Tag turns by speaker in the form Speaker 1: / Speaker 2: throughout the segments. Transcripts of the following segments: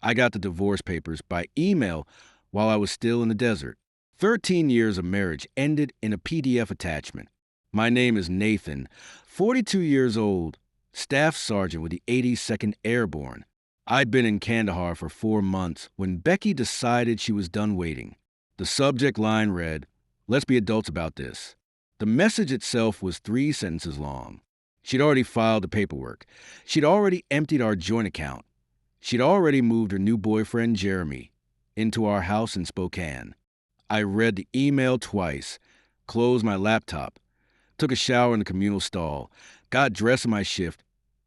Speaker 1: I got the divorce papers by email while I was still in the desert. 13 years of marriage ended in a PDF attachment. My name is Nathan, 42 years old, Staff Sergeant with the 82nd Airborne. I'd been in Kandahar for 4 months when Becky decided she was done waiting. The subject line read, "Let's be adults about this." The message itself was 3 sentences long. She'd already filed the paperwork. She'd already emptied our joint account. She'd already moved her new boyfriend, Jeremy, into our house in Spokane. I read the email twice, closed my laptop, took a shower in the communal stall, got dressed in my shift,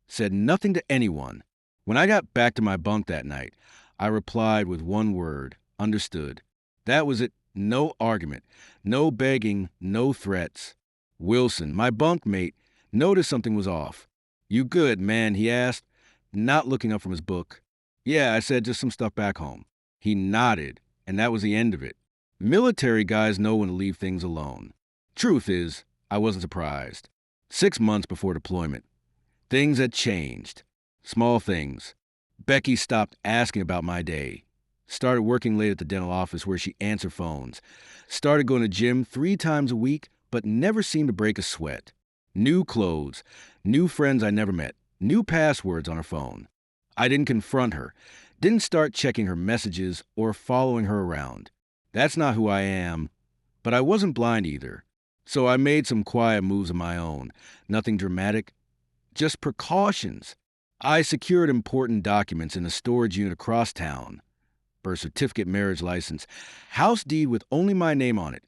Speaker 1: said nothing to anyone. When I got back to my bunk that night, I replied with one word, understood. That was it. No argument, no begging, no threats. Wilson, my bunkmate, noticed something was off. "You good, man?" he asked, not looking up from his book. "Yeah," I said, "just some stuff back home." He nodded, and that was the end of it. Military guys know when to leave things alone. Truth is, I wasn't surprised. 6 months before deployment, things had changed. Small things. Becky stopped asking about my day. Started working late at the dental office where she answered phones. Started going to gym 3 times a week, but never seemed to break a sweat. New clothes, new friends I never met, new passwords on her phone. I didn't confront her, didn't start checking her messages or following her around. That's not who I am, but I wasn't blind either. So I made some quiet moves of my own. Nothing dramatic, just precautions. I secured important documents in a storage unit across town. Birth certificate, marriage license, house deed with only my name on it.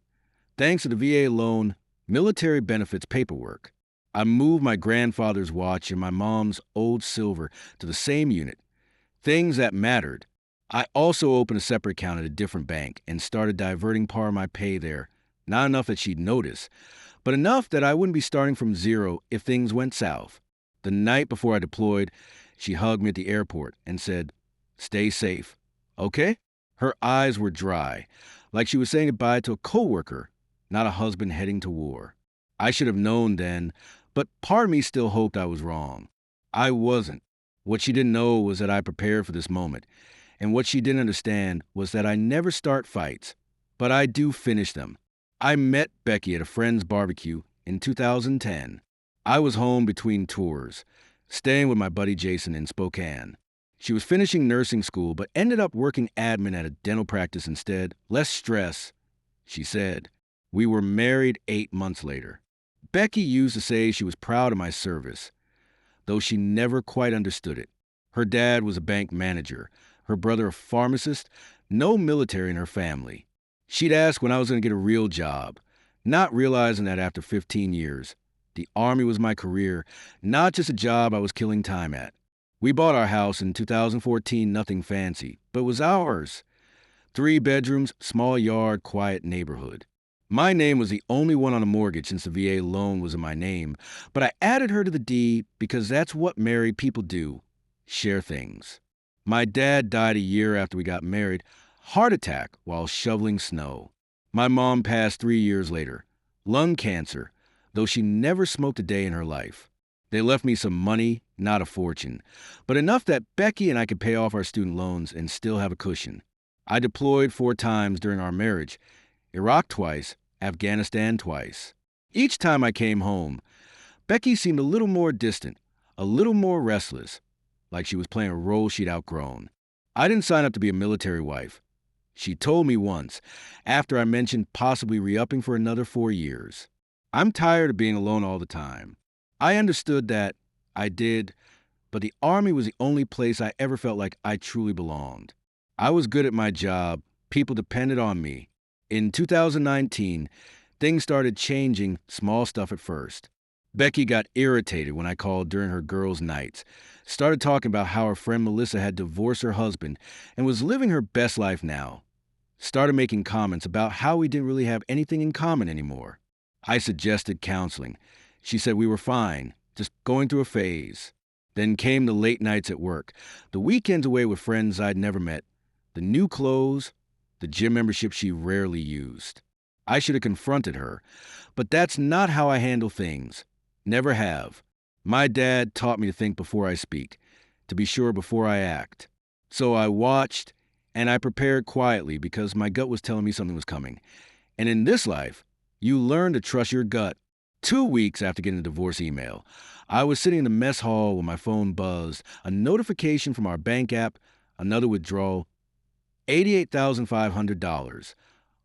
Speaker 1: Thanks to the VA loan, military benefits paperwork. I moved my grandfather's watch and my mom's old silver to the same unit. Things that mattered. I also opened a separate account at a different bank and started diverting part of my pay there. Not enough that she'd notice, but enough that I wouldn't be starting from zero if things went south. The night before I deployed, she hugged me at the airport and said, "Stay safe." Okay? Her eyes were dry, like she was saying goodbye to a coworker, not a husband heading to war. I should have known then, but part of me still hoped I was wrong. I wasn't. What she didn't know was that I prepared for this moment, and what she didn't understand was that I never start fights, but I do finish them. I met Becky at a friend's barbecue in 2010. I was home between tours, staying with my buddy Jason in Spokane. She was finishing nursing school, but ended up working admin at a dental practice instead. Less stress, she said. We were married 8 months later. Becky used to say she was proud of my service, though she never quite understood it. Her dad was a bank manager, her brother a pharmacist, no military in her family. She'd ask when I was going to get a real job, not realizing that after 15 years, the Army was my career, not just a job I was killing time at. We bought our house in 2014, nothing fancy, but it was ours. 3 bedrooms, small yard, quiet neighborhood. My name was the only one on the mortgage since the VA loan was in my name, but I added her to the deed because that's what married people do, share things. My dad died a year after we got married, heart attack while shoveling snow. My mom passed 3 years later, lung cancer, though she never smoked a day in her life. They left me some money, not a fortune, but enough that Becky and I could pay off our student loans and still have a cushion. I deployed 4 times during our marriage, Iraq twice, Afghanistan twice. Each time I came home, Becky seemed a little more distant, a little more restless, like she was playing a role she'd outgrown. I didn't sign up to be a military wife. She told me once, after I mentioned possibly re-upping for another 4 years. "I'm tired of being alone all the time." I understood that, I did, but the Army was the only place I ever felt like I truly belonged. I was good at my job, people depended on me. In 2019, things started changing, small stuff at first. Becky got irritated when I called during her girls' nights, started talking about how her friend Melissa had divorced her husband and was living her best life now. Started making comments about how we didn't really have anything in common anymore. I suggested counseling. She said we were fine, just going through a phase. Then came the late nights at work, the weekends away with friends I'd never met, the new clothes, the gym membership she rarely used. I should have confronted her, but that's not how I handle things. Never have. My dad taught me to think before I speak, to be sure before I act. So I watched and I prepared quietly because my gut was telling me something was coming. And in this life, you learn to trust your gut. 2 weeks after getting the divorce email, I was sitting in the mess hall when my phone buzzed. A notification from our bank app, another withdrawal, $88,500.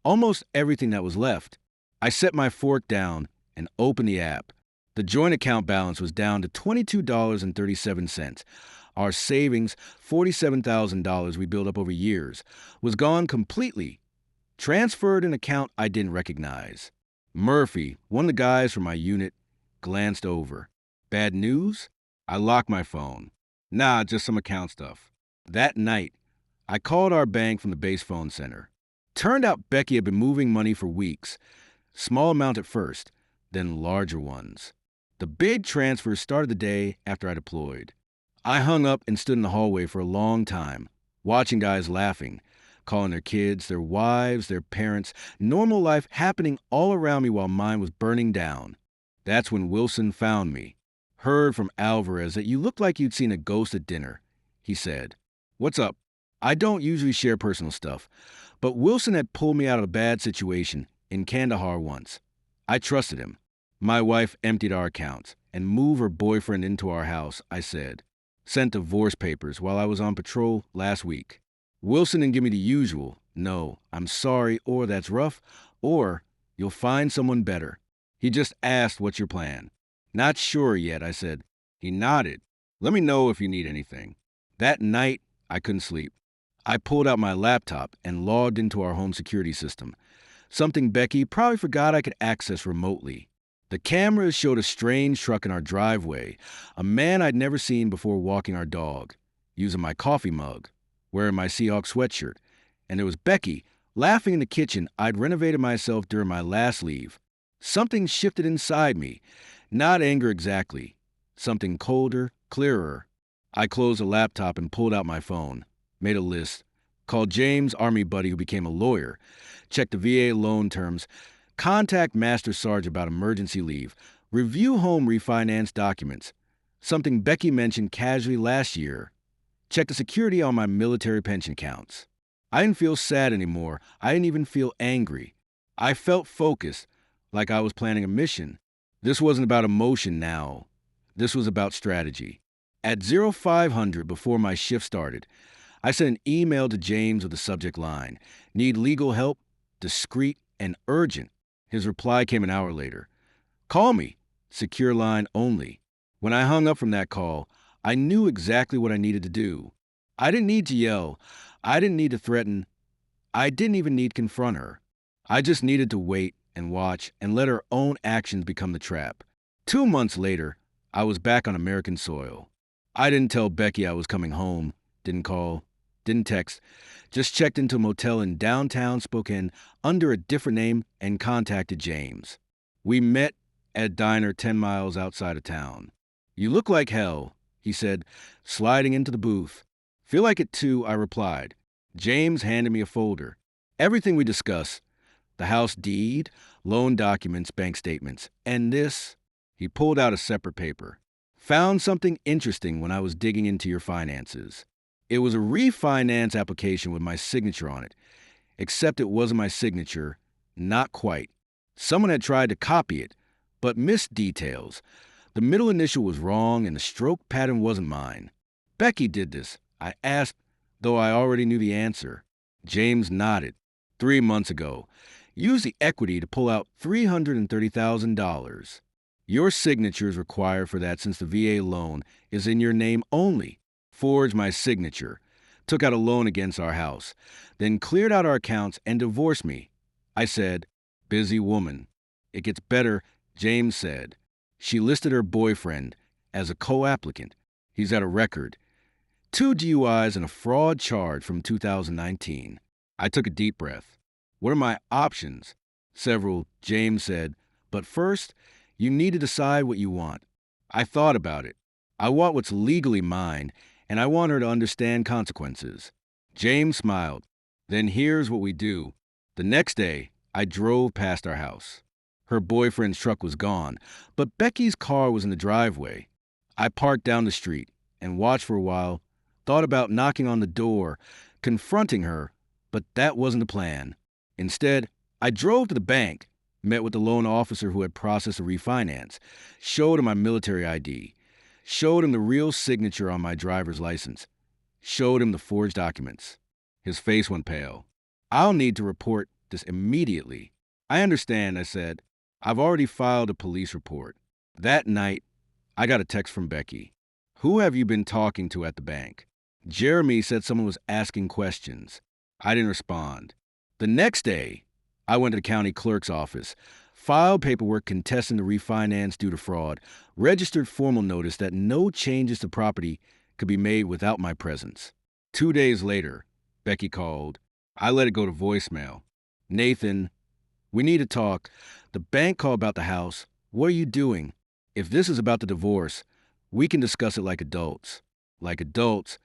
Speaker 1: Almost everything that was left. I set my fork down and opened the app. The joint account balance was down to $22.37. Our savings, $47,000 we built up over years, was gone completely. Transferred an account I didn't recognize. Murphy, one of the guys from my unit, glanced over. Bad news? I locked my phone. Nah, just some account stuff. That night, I called our bank from the base phone center. Turned out Becky had been moving money for weeks. Small amount at first, then larger ones. The big transfers started the day after I deployed. I hung up and stood in the hallway for a long time, watching guys laughing, calling their kids, their wives, their parents, normal life happening all around me while mine was burning down. That's when Wilson found me. Heard from Alvarez that you looked like you'd seen a ghost at dinner, he said. What's up? I don't usually share personal stuff, but Wilson had pulled me out of a bad situation in Kandahar once. I trusted him. My wife emptied our accounts and moved her boyfriend into our house, I said. Sent divorce papers while I was on patrol last week. Wilson didn't give me the usual, no, I'm sorry, or that's rough, or you'll find someone better. He just asked, what's your plan? Not sure yet, I said. He nodded. Let me know if you need anything. That night, I couldn't sleep. I pulled out my laptop and logged into our home security system, something Becky probably forgot I could access remotely. The cameras showed a strange truck in our driveway, a man I'd never seen before walking our dog, using my coffee mug, wearing my Seahawks sweatshirt, and there was Becky laughing in the kitchen. I'd renovated myself during my last leave. Something shifted inside me, not anger exactly, something colder, clearer. I closed the laptop and pulled out my phone, made a list, called James' Army buddy who became a lawyer, checked the VA loan terms, contact Master Sarge about emergency leave, review home refinance documents, something Becky mentioned casually last year, check the security on my military pension accounts. I didn't feel sad anymore. I didn't even feel angry. I felt focused, like I was planning a mission. This wasn't about emotion now. This was about strategy. At 0500 before my shift started, I sent an email to James with the subject line, need legal help, discreet and urgent. His reply came an hour later. Call me, secure line only. When I hung up from that call, I knew exactly what I needed to do. I didn't need to yell. I didn't need to threaten. I didn't even need to confront her. I just needed to wait and watch and let her own actions become the trap. 2 months later, I was back on American soil. I didn't tell Becky I was coming home, didn't call, didn't text, just checked into a motel in downtown Spokane under a different name and contacted James. We met at a diner 10 miles outside of town. You look like hell, he said, sliding into the booth. Feel like it too, I replied. James handed me a folder. Everything we discussed, the house deed, loan documents, bank statements, and this, he pulled out a separate paper. Found something interesting when I was digging into your finances. It was a refinance application with my signature on it, except it wasn't my signature, not quite. Someone had tried to copy it, but missed details. The middle initial was wrong and the stroke pattern wasn't mine. Becky did this, I asked, though I already knew the answer. James nodded. 3 months ago. Used the equity to pull out $330,000. Your signature is required for that since the VA loan is in your name only. Forged my signature. Took out a loan against our house. Then cleared out our accounts and divorced me. I said, busy woman. It gets better, James said. She listed her boyfriend as a co-applicant. He's at a record. 2 DUIs and a fraud charge from 2019. I took a deep breath. What are my options? Several, James said. But first, you need to decide what you want. I thought about it. I want what's legally mine, and I want her to understand consequences. James smiled. Then here's what we do. The next day, I drove past our house. Her boyfriend's truck was gone, but Becky's car was in the driveway. I parked down the street and watched for a while. Thought about knocking on the door, confronting her, but that wasn't the plan. Instead, I drove to the bank, met with the loan officer who had processed a refinance, showed him my military ID, showed him the real signature on my driver's license, showed him the forged documents. His face went pale. I'll need to report this immediately. I understand, I said. I've already filed a police report. That night, I got a text from Becky. Who have you been talking to at the bank? Jeremy said someone was asking questions. I didn't respond. The next day, I went to the county clerk's office, filed paperwork contesting the refinance due to fraud, registered formal notice that no changes to property could be made without my presence. 2 days later, Becky called. I let it go to voicemail. Nathan, we need to talk. The bank called about the house. What are you doing? If this is about the divorce, we can discuss it like adults. Like adults,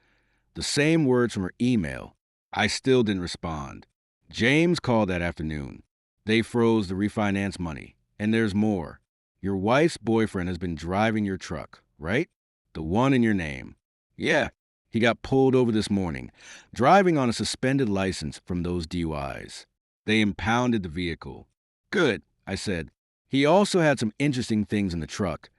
Speaker 1: the same words from her email. I still didn't respond. James called that afternoon. They froze the refinance money. And there's more. Your wife's boyfriend has been driving your truck, right? The one in your name. Yeah, he got pulled over this morning, driving on a suspended license from those DUIs. They impounded the vehicle. Good, I said. He also had some interesting things in the truck.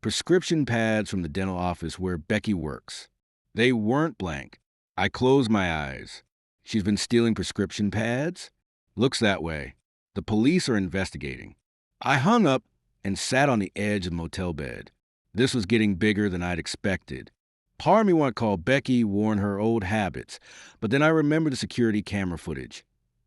Speaker 1: Prescription pads from the dental office where Becky works. They weren't blank. I closed my eyes. She's been stealing prescription pads? Looks that way. The police are investigating. I hung up and sat on the edge of the motel bed. This was getting bigger than I'd expected. Part of me wanted to call Becky, warn her old habits, but then I remembered the security camera footage.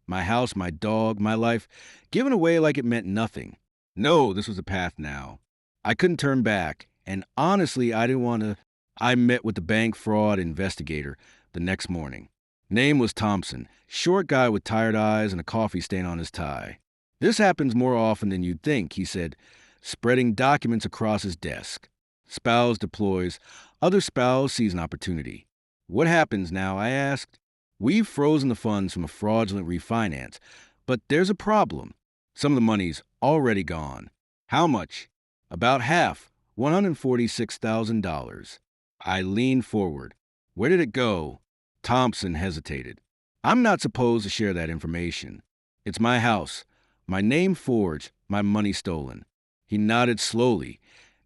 Speaker 1: My house, my dog, my life, given away like it meant nothing. No, this was the path now. I couldn't turn back, and honestly, I didn't want to. I met with the bank fraud investigator the next morning. Name was Thompson, short guy with tired eyes and a coffee stain on his tie. This happens more often than you'd think, he said, spreading documents across his desk. Spouse deploys, other spouse sees an opportunity. What happens now, I asked. We've frozen the funds from a fraudulent refinance, but there's a problem. Some of the money's already gone. How much? About half, $146,000. I leaned forward. Where did it go? Thompson hesitated. I'm not supposed to share that information. It's my house, my name forged, my money stolen. He nodded slowly,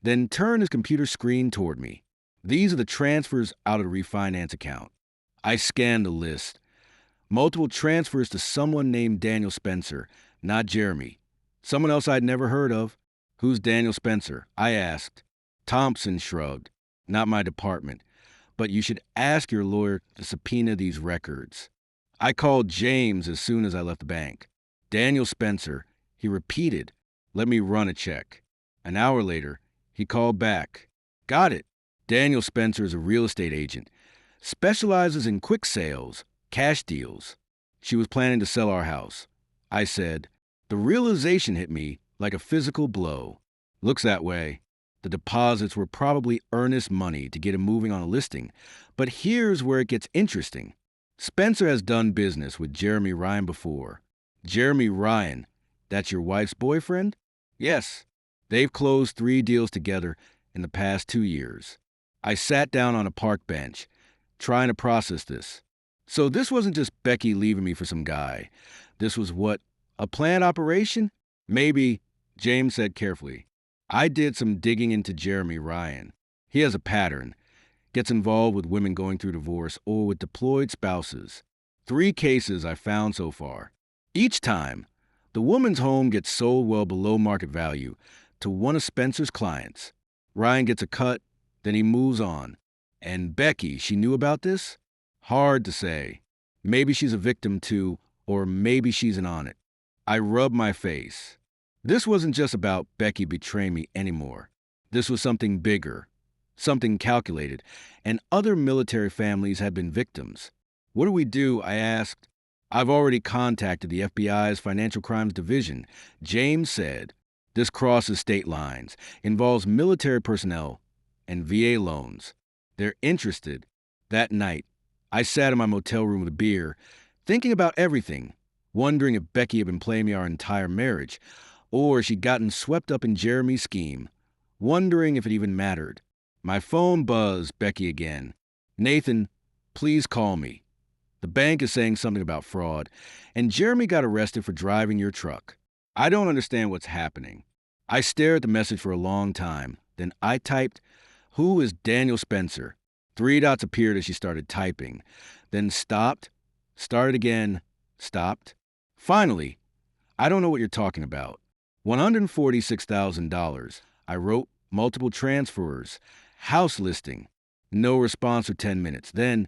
Speaker 1: then turned his computer screen toward me. These are the transfers out of the refinance account. I scanned the list. Multiple transfers to someone named Daniel Spencer, not Jeremy. Someone else I'd never heard of. Who's Daniel Spencer? I asked. Thompson shrugged. Not my department. But you should ask your lawyer to subpoena these records. I called James as soon as I left the bank. Daniel Spencer, he repeated, let me run a check. An hour later, he called back. Got it. Daniel Spencer is a real estate agent. Specializes in quick sales, cash deals. She was planning to sell our house. I said, the realization hit me like a physical blow. Looks that way. The deposits were probably earnest money to get him moving on a listing. But here's where it gets interesting. Spencer has done business with Jeremy Ryan before. Jeremy Ryan, that's your wife's boyfriend? Yes. They've closed 3 deals together in the past 2 years. I sat down on a park bench, trying to process this. So this wasn't just Becky leaving me for some guy. This was what? A planned operation? Maybe, James said carefully. I did some digging into Jeremy Ryan. He has a pattern. Gets involved with women going through divorce or with deployed spouses. 3 cases I found so far. Each time, the woman's home gets sold well below market value to one of Spencer's clients. Ryan gets a cut, then he moves on. And Becky, she knew about this? Hard to say. Maybe she's a victim too, or maybe she's in on it. I rubbed my face. This wasn't just about Becky betraying me anymore. This was something bigger, something calculated, and other military families had been victims. What do we do? I asked. I've already contacted the FBI's Financial Crimes Division. James said, this crosses state lines, involves military personnel and VA loans. They're interested. That night, I sat in my motel room with a beer, thinking about everything, wondering if Becky had been playing me our entire marriage, or she'd gotten swept up in Jeremy's scheme, wondering if it even mattered. My phone buzzed Becky again. Nathan, Please call me. The bank is saying something about fraud, and Jeremy got arrested for driving your truck. I don't understand what's happening. I stared at the message for a long time. Then I typed, "Who is Daniel Spencer?" Three dots appeared as she started typing. Then stopped, started again, stopped. Finally, "I don't know what you're talking about." $146,000. I wrote multiple transfers, house listing. No response for 10 minutes. Then,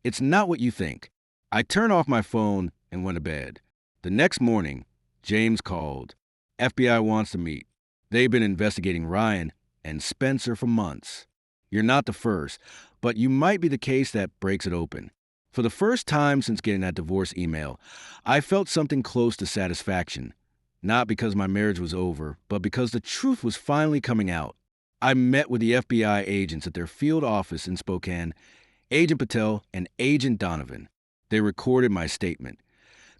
Speaker 1: "It's not what you think." I turned off my phone and went to bed. The next morning, James called. FBI wants to meet. They've been investigating Ryan and Spencer for months. You're not the first, but you might be the case that breaks it open. For the first time since getting that divorce email, I felt something close to satisfaction. Not because my marriage was over, but because the truth was finally coming out. I met with the FBI agents at their field office in Spokane, Agent Patel and Agent Donovan. They recorded my statement,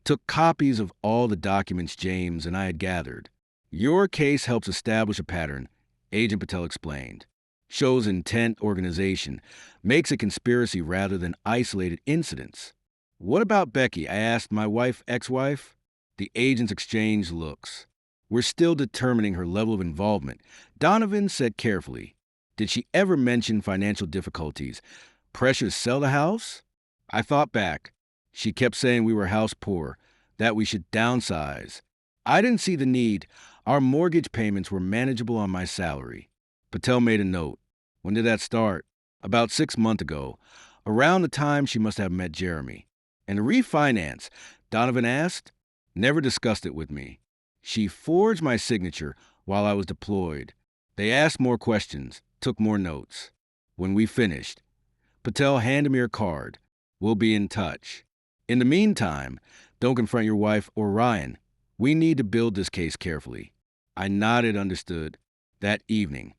Speaker 1: took copies of all the documents James and I had gathered. Your case helps establish a pattern, Agent Patel explained. Shows intent, organization, makes a conspiracy rather than isolated incidents. What about Becky? I asked my ex-wife. The agents exchanged looks. We're still determining her level of involvement. Donovan said carefully, "Did she ever mention financial difficulties? Pressure to sell the house?" I thought back. She kept saying we were house poor, that we should downsize. I didn't see the need. Our mortgage payments were manageable on my salary. Patel made a note. When did that start? About 6 months ago, around the time she must have met Jeremy. And the refinance, Donovan asked, never discussed it with me. She forged my signature while I was deployed. They asked more questions, took more notes. When we finished, Patel handed me her card. We'll be in touch. In the meantime, don't confront your wife or Ryan. We need to build this case carefully. I nodded, understood. That evening,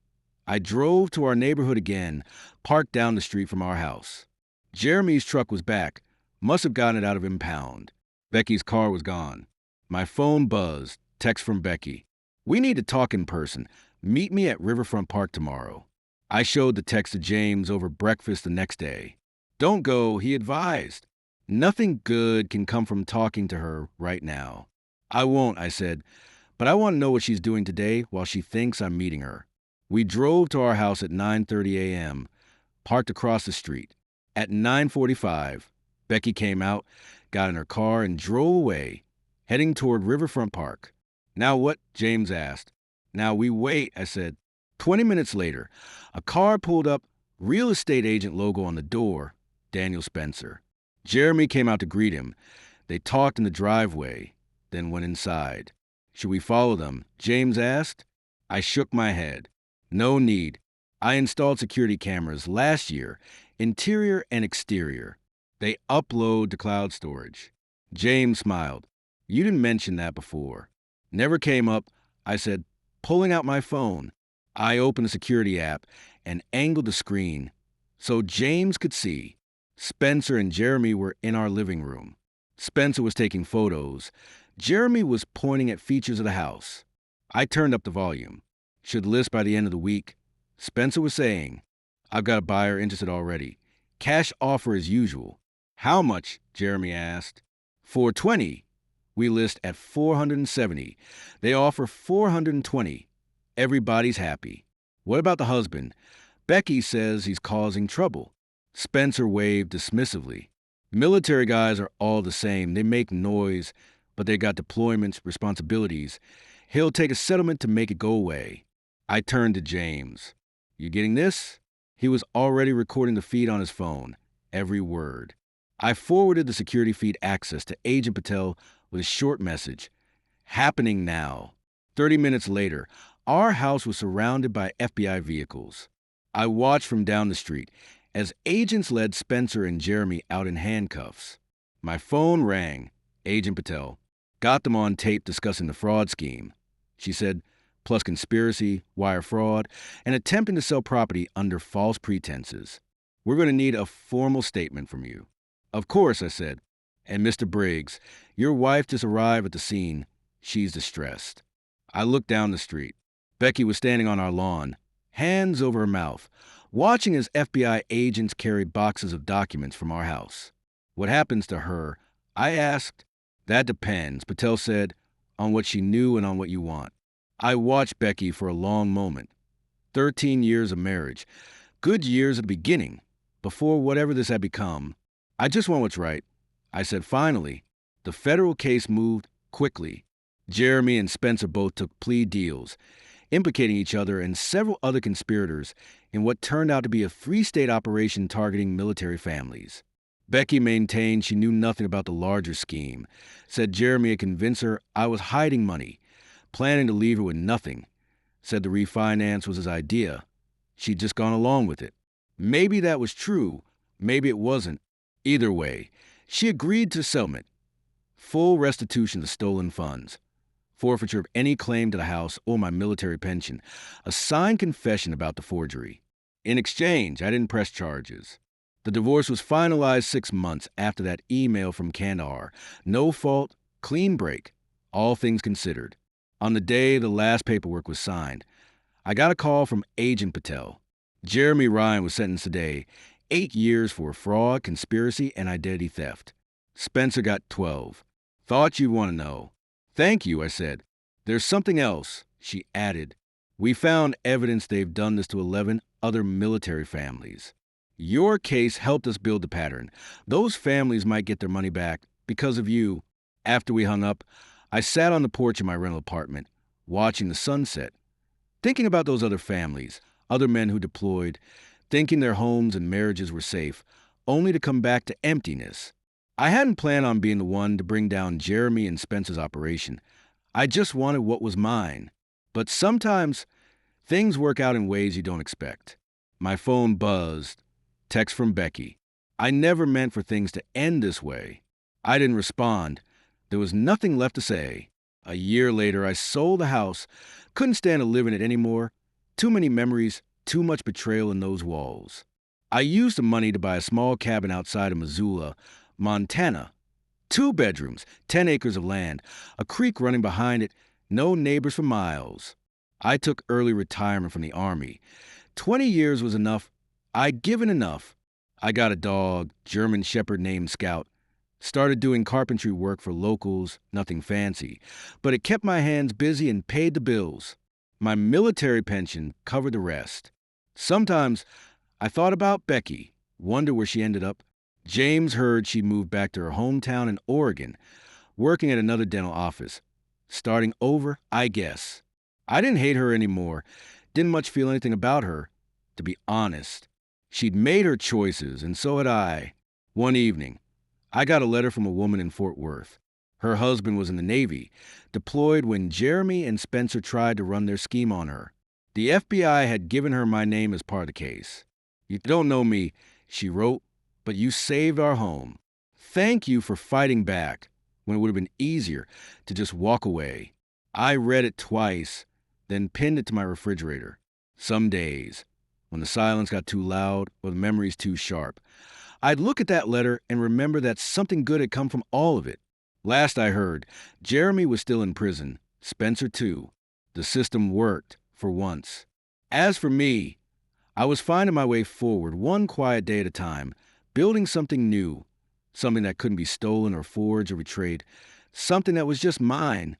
Speaker 1: I drove to our neighborhood again, parked down the street from our house. Jeremy's truck was back, must have gotten it out of impound. Becky's car was gone. My phone buzzed, text from Becky. We need to talk in person. Meet me at Riverfront Park tomorrow. I showed the text to James over breakfast the next day. Don't go, he advised. Nothing good can come from talking to her right now. I won't, I said, but I want to know what she's doing today while she thinks I'm meeting her. We drove to our house at 9:30 a.m., parked across the street. At 9:45, Becky came out, got in her car, and drove away, heading toward Riverfront Park. Now what? James asked. Now we wait, I said. 20 minutes later, a car pulled up, real estate agent logo on the door, Daniel Spencer. Jeremy came out to greet him. They talked in the driveway, then went inside. Should we follow them? James asked. I shook my head. No need. I installed security cameras last year, interior and exterior. They upload to cloud storage. James smiled. You didn't mention that before. Never came up, I said, pulling out my phone. I opened the security app and angled the screen so James could see. Spencer and Jeremy were in our living room. Spencer was taking photos. Jeremy was pointing at features of the house. I turned up the volume. Should list by the end of the week. Spencer was saying, I've got a buyer interested already. Cash offer as usual. How much? Jeremy asked. $420. We list at $470. They offer $420. Everybody's happy. What about the husband? Becky says he's causing trouble. Spencer waved dismissively. Military guys are all the same. They make noise, but they got deployments, responsibilities. He'll take a settlement to make it go away. I turned to James. You getting this? He was already recording the feed on his phone, every word. I forwarded the security feed access to Agent Patel with a short message. Happening now. 30 minutes later, our house was surrounded by FBI vehicles. I watched from down the street as agents led Spencer and Jeremy out in handcuffs. My phone rang. Agent Patel. Got them on tape discussing the fraud scheme. She said, plus conspiracy, wire fraud, and attempting to sell property under false pretenses. We're going to need a formal statement from you. Of course, I said. And Mr. Briggs, your wife just arrived at the scene. She's distressed. I looked down the street. Becky was standing on our lawn, hands over her mouth, watching as FBI agents carried boxes of documents from our house. What happens to her? I asked. That depends, Patel said, on what she knew and on what you want. I watched Becky for a long moment. 13 years of marriage. Good years at the beginning, before whatever this had become. I just want what's right. I said finally. The federal case moved quickly. Jeremy and Spencer both took plea deals, implicating each other and several other conspirators in what turned out to be a three-state operation targeting military families. Becky maintained she knew nothing about the larger scheme, said Jeremy had convinced her I was hiding money, planning to leave her with nothing, said the refinance was his idea. She'd just gone along with it. Maybe that was true, maybe it wasn't. Either way, she agreed to settlement. Full restitution of stolen funds, forfeiture of any claim to the house or my military pension, a signed confession about the forgery. In exchange, I didn't press charges. The divorce was finalized 6 months after that email from Kandahar. No fault, clean break, all things considered. On the day the last paperwork was signed, I got a call from Agent Patel. Jeremy Ryan was sentenced today, 8 years for fraud, conspiracy, and identity theft. Spencer got 12. Thought you'd want to know. Thank you, I said. There's something else, she added. We found evidence they've done this to 11 other military families. Your case helped us build the pattern. Those families might get their money back because of you. After we hung up, I sat on the porch of my rental apartment, watching the sunset, thinking about those other families, other men who deployed, thinking their homes and marriages were safe, only to come back to emptiness. I hadn't planned on being the one to bring down Jeremy and Spencer's operation. I just wanted what was mine. But sometimes, things work out in ways you don't expect. My phone buzzed. Text from Becky. I never meant for things to end this way. I didn't respond. There was nothing left to say. A year later, I sold the house. Couldn't stand to live in it anymore. Too many memories, too much betrayal in those walls. I used the money to buy a small cabin outside of Missoula, Montana. 2 bedrooms, 10 acres of land, a creek running behind it, no neighbors for miles. I took early retirement from the Army. 20 years was enough. I'd given enough. I got a dog, German Shepherd named Scout. Started doing carpentry work for locals, nothing fancy. But it kept my hands busy and paid the bills. My military pension covered the rest. Sometimes I thought about Becky, wonder where she ended up. James heard she moved back to her hometown in Oregon, working at another dental office. Starting over, I guess. I didn't hate her anymore. Didn't much feel anything about her, to be honest. She'd made her choices, and so had I. One evening, I got a letter from a woman in Fort Worth. Her husband was in the Navy, deployed when Jeremy and Spencer tried to run their scheme on her. The FBI had given her my name as part of the case. You don't know me, she wrote, but you saved our home. Thank you for fighting back when it would have been easier to just walk away. I read it twice, then pinned it to my refrigerator. Some days, when the silence got too loud or the memories too sharp, I'd look at that letter and remember that something good had come from all of it. Last I heard, Jeremy was still in prison, Spencer too. The system worked, for once. As for me, I was finding my way forward one quiet day at a time, building something new, something that couldn't be stolen or forged or betrayed, something that was just mine.